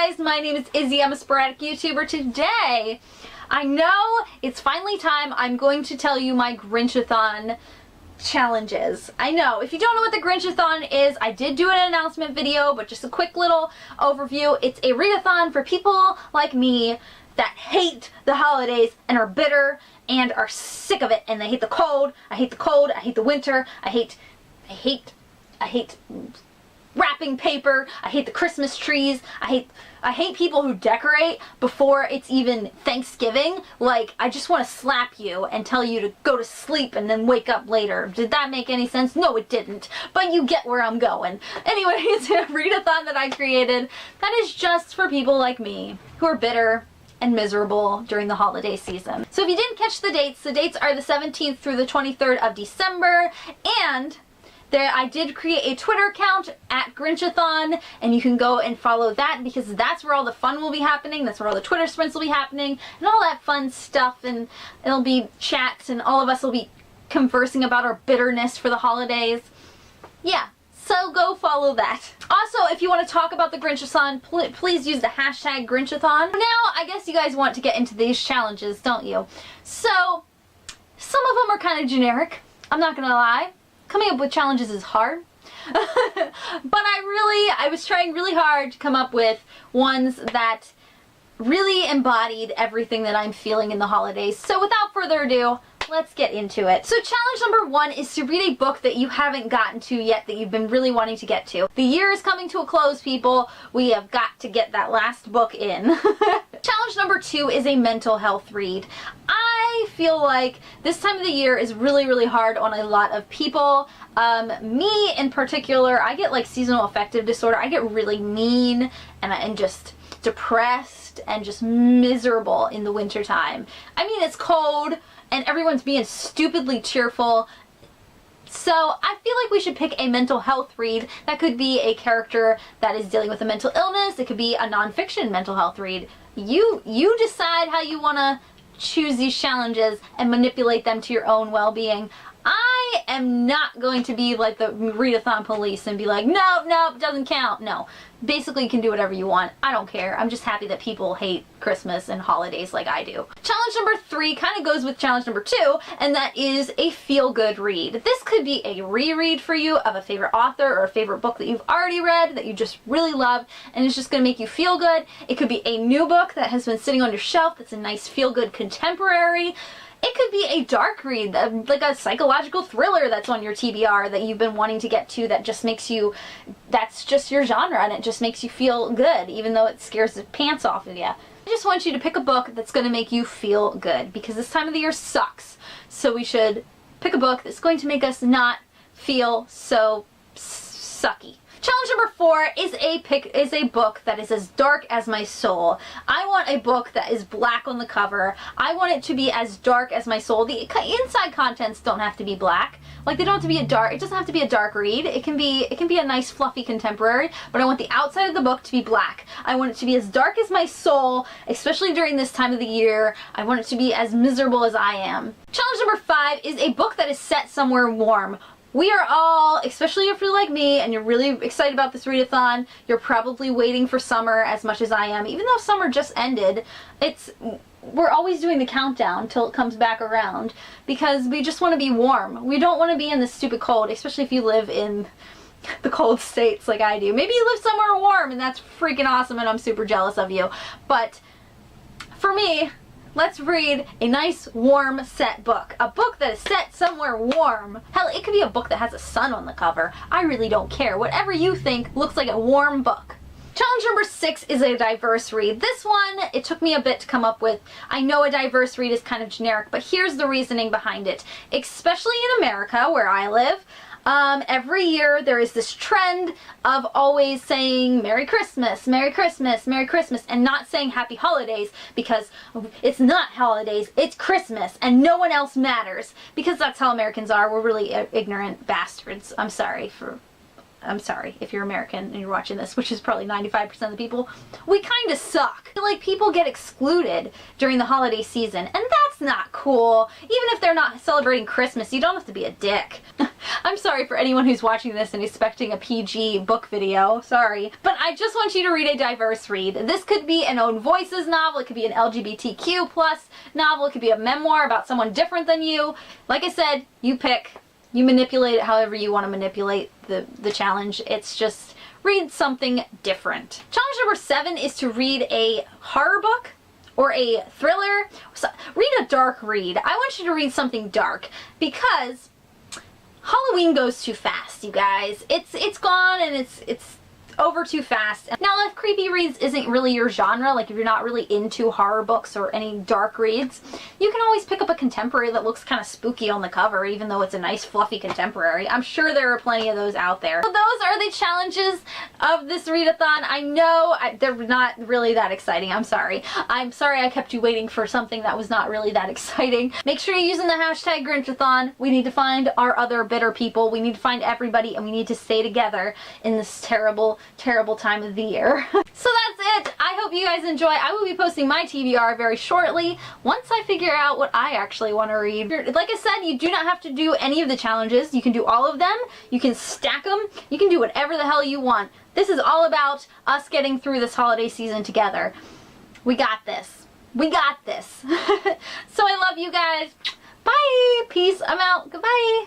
guys, my name is Izzy. I'm a sporadic YouTuber. Today, I know it's finally time. I'm going to tell you my Grinchathon challenges. I know, if you don't know what the Grinchathon is, I did do an announcement video, but just a quick little overview. It's a readathon for people like me that hate the holidays and are bitter and are sick of it, and they hate the cold. I hate the cold. I hate the winter. I hate wrapping paper. I hate the Christmas trees. I hate people who decorate before it's even Thanksgiving. Like, I just want to slap you and tell you to go to sleep and then wake up later. Did that make any sense? No, it didn't. But you get where I'm going. Anyway, it's a readathon that I created that is just for people like me who are bitter and miserable during the holiday season. So if you didn't catch the dates are the 17th through the 23rd of December, and I did create a Twitter account at Grinchathon, and you can go and follow that because that's where all the fun will be happening. That's where all the Twitter sprints will be happening and all that fun stuff, and it'll be chats and all of us will be conversing about our bitterness for the holidays. Yeah, so go follow that. Also, if you want to talk about the Grinchathon, please use the hashtag Grinchathon. Now, I guess you guys want to get into these challenges, don't you? So, some of them are kind of generic, I'm not gonna lie. Coming up with challenges is hard, but I was trying really hard to come up with ones that really embodied everything that I'm feeling in the holidays. So without further ado, let's get into it. So challenge number 1 is to read a book that you haven't gotten to yet that you've been really wanting to get to. The year is coming to a close, people. We have got to get that last book in. Challenge number 2 is a mental health read. I feel like this time of the year is really, really hard on a lot of people. Me in particular, I get like seasonal affective disorder. I get really mean and just depressed and just miserable in the winter time. I mean, it's cold and everyone's being stupidly cheerful. So I feel like we should pick a mental health read. That could be a character that is dealing with a mental illness. It could be a nonfiction mental health read. You decide how you want to choose these challenges and manipulate them to your own well-being. I am not going to be like the readathon police and be like, no, it doesn't count. No. Basically, you can do whatever you want. I don't care. I'm just happy that people hate Christmas and holidays like I do. Challenge number 3 kind of goes with challenge number 2, and that is a feel-good read. This could be a reread for you of a favorite author or a favorite book that you've already read that you just really love, and it's just going to make you feel good. It could be a new book that has been sitting on your shelf that's a nice feel-good contemporary. It could be a dark read, like a psychological thriller that's on your TBR that you've been wanting to get to that just makes you, that's just your genre and it just makes you feel good even though it scares the pants off of you. I just want you to pick a book that's going to make you feel good because this time of the year sucks. So we should pick a book that's going to make us not feel so sucky. Challenge number 4 is a book that is as dark as my soul. I want a book that is black on the cover. I want it to be as dark as my soul. The inside contents don't have to be black. Like, they don't have to be it doesn't have to be a dark read. It can be a nice fluffy contemporary, but I want the outside of the book to be black. I want it to be as dark as my soul, especially during this time of the year. I want it to be as miserable as I am. Challenge number 5 is a book that is set somewhere warm. We are all, especially if you're like me and you're really excited about this readathon, you're probably waiting for summer as much as I am. Even though summer just ended, we're always doing the countdown till it comes back around because we just want to be warm. We don't want to be in the stupid cold, especially if you live in the cold states like I do. Maybe you live somewhere warm and that's freaking awesome and I'm super jealous of you. But for me, let's read a nice, warm, set book. A book that is set somewhere warm. Hell, it could be a book that has a sun on the cover. I really don't care. Whatever you think looks like a warm book. Challenge number 6 is a diverse read. This one, it took me a bit to come up with. I know a diverse read is kind of generic, but here's the reasoning behind it. Especially in America, where I live, every year there is this trend of always saying Merry Christmas, Merry Christmas, Merry Christmas, and not saying Happy Holidays because it's not holidays, it's Christmas, and no one else matters. Because that's how Americans are. We're really ignorant bastards. I'm sorry for I'm sorry if you're American and you're watching this, which is probably 95% of the people, we kind of suck. Like, people get excluded during the holiday season, and that's not cool. Even if they're not celebrating Christmas, you don't have to be a dick. I'm sorry for anyone who's watching this and expecting a PG book video, sorry. But I just want you to read a diverse read. This could be an Own Voices novel, it could be an LGBTQ plus novel, it could be a memoir about someone different than you. Like I said, you pick. You manipulate it however you want to manipulate the challenge. It's just read something different. Challenge number 7 is to read a horror book or a thriller. So, read a dark read. I want you to read something dark because Halloween goes too fast, you guys. It's gone and it's over too fast. Now, if creepy reads isn't really your genre, like if you're not really into horror books or any dark reads, you can always pick up a contemporary that looks kind of spooky on the cover, even though it's a nice fluffy contemporary. I'm sure there are plenty of those out there. So those are the challenges of this readathon. I know they're not really that exciting. I'm sorry. I'm sorry I kept you waiting for something that was not really that exciting. Make sure you're using the hashtag Grinchathon. We need to find our other bitter people. We need to find everybody, and we need to stay together in this terrible time of the year. So that's it. I hope you guys enjoy. I will be posting my TBR very shortly once I figure out what I actually want to read. Like I said, you do not have to do any of the challenges. You can do all of them. You can stack them. You can do whatever the hell you want. This is all about us getting through this holiday season together. We got this. We got this. So I love you guys. Bye. Peace. I'm out. Goodbye.